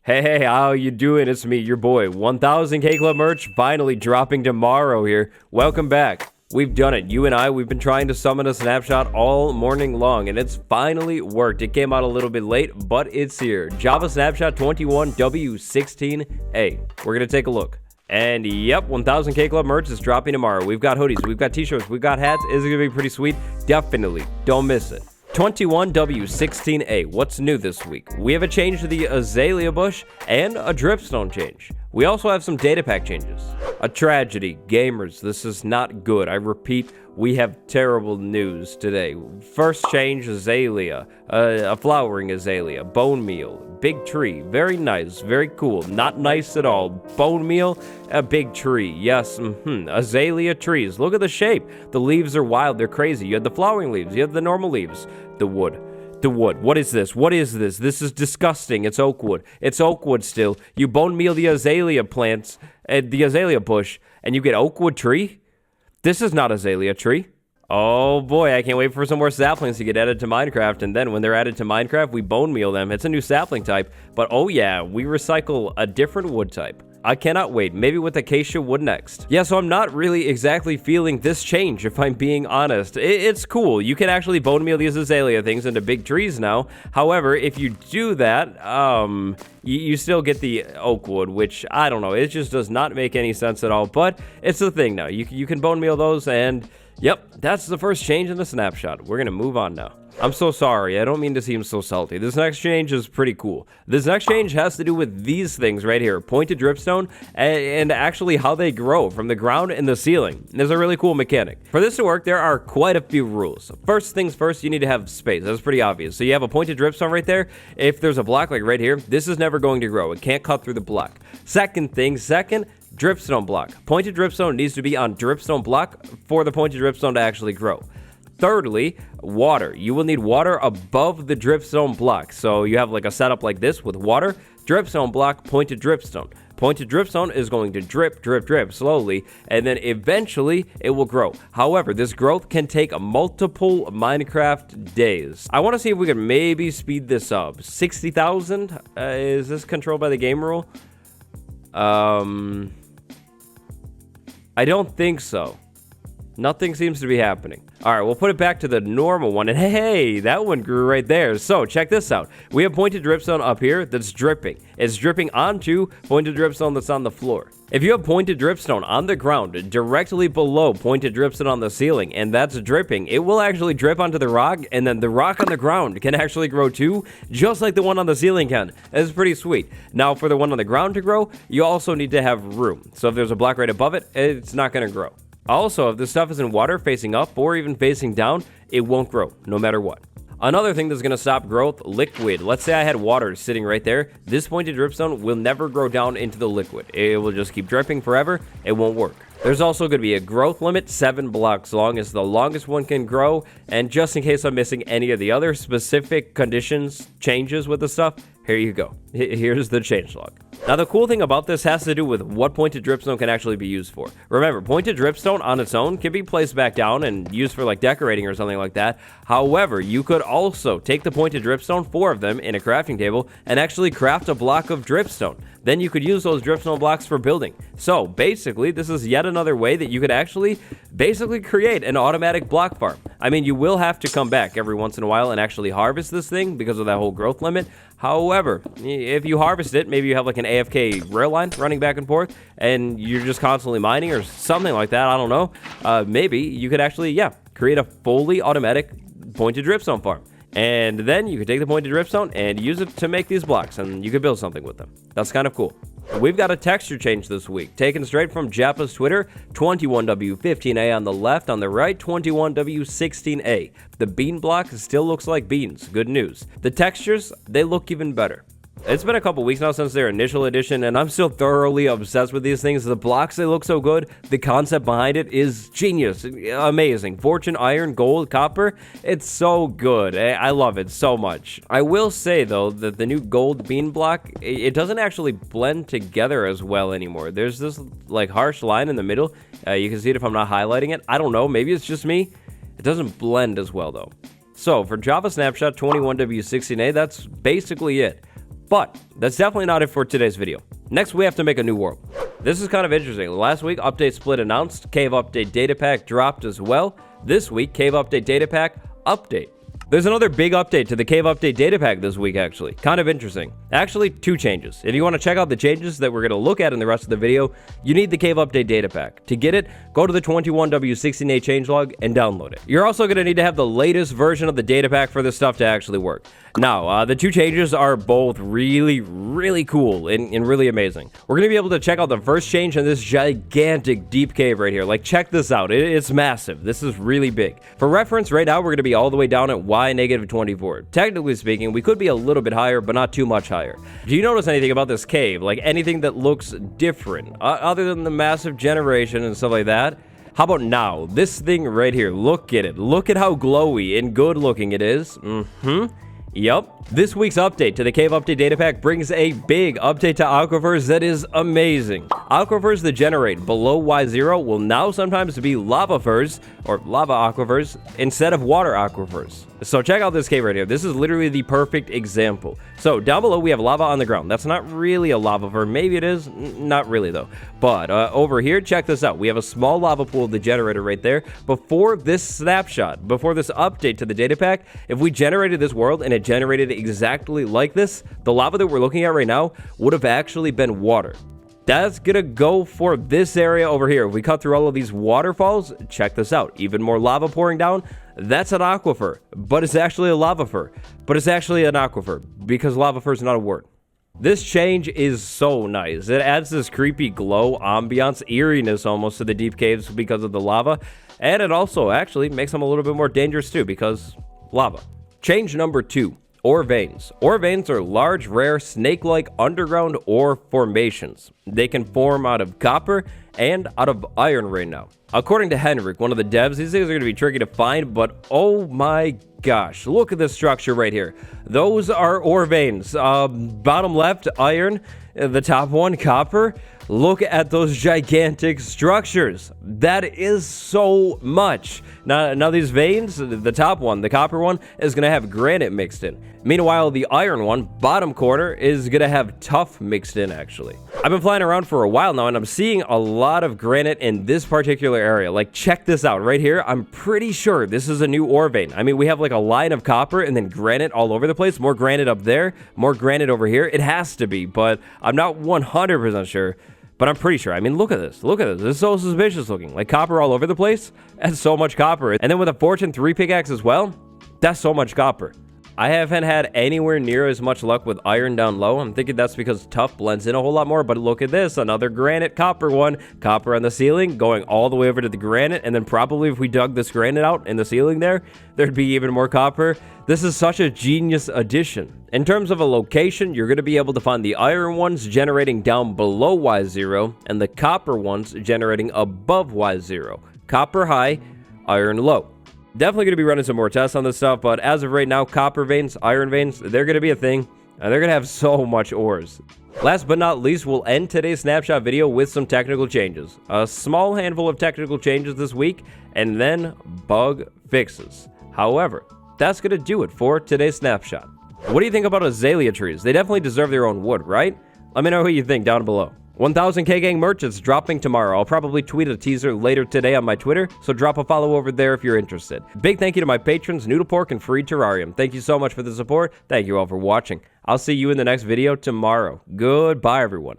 Hey, how you doing? It's me, your boy. 1000K Club merch finally dropping tomorrow here. Welcome back. We've done it. You and I, we've been trying to summon a snapshot all morning long, and it's finally worked. It came out a little bit late, but it's here. Java Snapshot 21W16A. We're going to take a look. And yep, 1000K Club merch is dropping tomorrow. We've got hoodies, we've got t-shirts, we've got hats. It's going to be pretty sweet. Definitely don't miss it. 21W16A. What's new this week? We have a change to the azalea bush and a dripstone change. We also have some data pack changes. A tragedy. Gamers, this is not good. I repeat, we have terrible news today. First change, azalea. A flowering azalea. Bone meal. Big tree. Very nice. Very cool. Not nice at all. Bone meal. A big tree. Yes. Azalea trees. Look at the shape. The leaves are wild. They're crazy. You have the flowering leaves. You have the normal leaves. The wood. The wood. What is this? What is this? This is disgusting. It's oak wood. It's oak wood still. You bone meal the azalea plants, the azalea bush, and you get oak wood tree? This is not azalea tree. Oh boy, I can't wait for some more saplings to get added to Minecraft, and then when they're added to Minecraft, we bone meal them. It's a new sapling type, but oh yeah, we recycle a different wood type. I cannot wait. Maybe with acacia wood next. Yeah, so I'm not really exactly feeling this change, if I'm being honest. It's cool. You can actually bone meal these azalea things into big trees now. However, if you do that, you still get the oak wood, which, I don't know, it just does not make any sense at all. But it's the thing now. You can bone meal those, and yep, that's the first change in the snapshot. We're going to move on now. I'm so sorry. I don't mean to seem so salty. This next change is pretty cool. This next change has to do with these things right here. Pointed dripstone and actually how they grow from the ground and the ceiling. There's a really cool mechanic. For this to work, there are quite a few rules. First things first, you need to have space. That's pretty obvious. So you have a pointed dripstone right there. If there's a block like right here, this is never going to grow. It can't cut through the block. Second, dripstone block. Pointed dripstone needs to be on dripstone block for the pointed dripstone to actually grow. Thirdly, water. You will need water above the dripstone block. So you have like a setup like this with water, dripstone block, pointed dripstone. Pointed dripstone is going to drip, drip, drip slowly, and then eventually it will grow. However, this growth can take multiple Minecraft days. I want to see if we can maybe speed this up. 60,000? Is this controlled by the game rule? I don't think so. Nothing seems to be happening. All right, we'll put it back to the normal one. And hey, that one grew right there. So check this out. We have pointed dripstone up here that's dripping. It's dripping onto pointed dripstone that's on the floor. If you have pointed dripstone on the ground directly below pointed dripstone on the ceiling and that's dripping, it will actually drip onto the rock, and then the rock on the ground can actually grow too, just like the one on the ceiling can. It's pretty sweet. Now for the one on the ground to grow, you also need to have room. So if there's a block right above it, it's not going to grow. Also, if this stuff is in water facing up or even facing down, it won't grow, no matter what. Another thing that's going to stop growth, liquid. Let's say I had water sitting right there. This pointed dripstone will never grow down into the liquid. It will just keep dripping forever. It won't work. There's also going to be a growth limit, 7 blocks long is the longest one can grow. And just in case I'm missing any of the other specific conditions, changes with the stuff, here you go. Here's the changelog. Now, the cool thing about this has to do with what pointed dripstone can actually be used for. Remember, pointed dripstone on its own can be placed back down and used for like decorating or something like that. However, you could also take the pointed dripstone, 4 of them, in a crafting table and actually craft a block of dripstone. Then you could use those dripstone blocks for building. So basically, this is yet another way that you could actually basically create an automatic block farm. I mean, you will have to come back every once in a while and actually harvest this thing because of that whole growth limit. However, if you harvest it, maybe you have like an AFK rail line running back and forth and you're just constantly mining or something like that. I don't know. Maybe you could actually, create a fully automatic pointed dripstone farm. And then you could take the pointed dripstone and use it to make these blocks, and you could build something with them. That's kind of cool. We've got a texture change this week, taken straight from Jappa's Twitter. 21W15A on the left, on the right, 21W16A. The bean block still looks like beans. Good news. The textures, they look even better. It's been a couple weeks now since their initial edition, and I'm still thoroughly obsessed with these things. The blocks, they look so good. The concept behind it is genius. Amazing. Fortune, iron, gold, copper. It's so good. I love it so much. I will say, though, that the new gold bean block, it doesn't actually blend together as well anymore. There's this, like, harsh line in the middle. You can see it if I'm not highlighting it. I don't know. Maybe it's just me. It doesn't blend as well, though. So, for Java Snapshot 21W16A, that's basically it. But that's definitely not it for today's video. Next, we have to make a new world. This is kind of interesting. Last week, Update Split announced, Cave Update Data Pack dropped as well. This week, Cave Update Data Pack update. There's another big update to the Cave Update Data Pack this week, actually. Kind of interesting. Actually, 2 changes. If you want to check out the changes that we're going to look at in the rest of the video, you need the Cave Update Data Pack. To get it, go to the 21W16A changelog and download it. You're also going to need to have the latest version of the data pack for this stuff to actually work. Now, the 2 changes are both really cool and really amazing. We're going to be able to check out the first change in this gigantic deep cave right here. Like, check this out. It's massive. This is really big. For reference, right now, we're going to be all the way down at Y-24. Technically speaking, we could be a little bit higher, but not too much higher. Do you notice anything about this cave? Like, anything that looks different, other than the massive generation and stuff like that? How about now? This thing right here. Look at it. Look at how glowy and good looking it is. Yup. This week's update to the Cave Update Data Pack brings a big update to aquifers that is amazing. Aquifers that generate below Y0 will now sometimes be lavafers, or lava aquifers, instead of water aquifers. So check out this cave right here. This is literally the perfect example. So down below, we have lava on the ground. That's not really a lavafer. Maybe it is. Not really, though. But over here, check this out. We have a small lava pool, the generator right there. Before this snapshot, before this update to the data pack, if we generated this world and it generated exactly like this, the lava that we're looking at right now would have actually been water. That's gonna go for this area over here. If we cut through all of these waterfalls, check this out. Even more lava pouring down. That's an aquifer, but it's actually a lavafer. But it's actually an aquifer, because lavafer is not a word. This change is so nice. It adds this creepy glow, ambiance, eeriness almost to the deep caves because of the lava. And it also actually makes them a little bit more dangerous too, because lava. Change number 2. Ore veins. Ore veins are large, rare, snake-like underground ore formations. They can form out of copper and out of iron right now. According to Henrik, one of the devs, these things are going to be tricky to find, but oh my gosh, look at this structure right here. Those are ore veins. Bottom left, iron. The top one, copper. Look at those gigantic structures. That is so much. Now these veins, the top one, the copper one, is going to have granite mixed in. Meanwhile, the iron one, bottom corner, is going to have tuff mixed in, actually. I've been flying around for a while now, and I'm seeing a lot of granite in this particular area. Like, check this out right here. I'm pretty sure this is a new ore vein. I mean, we have like a line of copper and then granite all over the place. More granite up there, more granite over here. It has to be, but I'm not 100% sure. But I'm pretty sure. I mean, look at this. Look at this. This is so suspicious looking. Like copper all over the place. That's so much copper. And then with a Fortune 3 pickaxe as well, that's so much copper. I haven't had anywhere near as much luck with iron down low. I'm thinking that's because tuff blends in a whole lot more. But look at this. Another granite copper one. Copper on the ceiling going all the way over to the granite. And then probably if we dug this granite out in the ceiling there, there'd be even more copper. This is such a genius addition. In terms of a location, you're going to be able to find the iron ones generating down below Y0 and the copper ones generating above Y0. Copper high, iron low. Definitely going to be running some more tests on this stuff, but as of right now, copper veins, iron veins, they're going to be a thing, and they're going to have so much ores. Last but not least, we'll end today's snapshot video with some technical changes. A small handful of technical changes this week, and then bug fixes. However, that's going to do it for today's snapshot. What do you think about azalea trees? They definitely deserve their own wood, right? Let me know what you think down below. 1000K Gang merch is dropping tomorrow. I'll probably tweet a teaser later today on my Twitter, so drop a follow over there if you're interested. Big thank you to my patrons, Noodle Pork and Free Terrarium. Thank you so much for the support. Thank you all for watching. I'll see you in the next video tomorrow. Goodbye, everyone.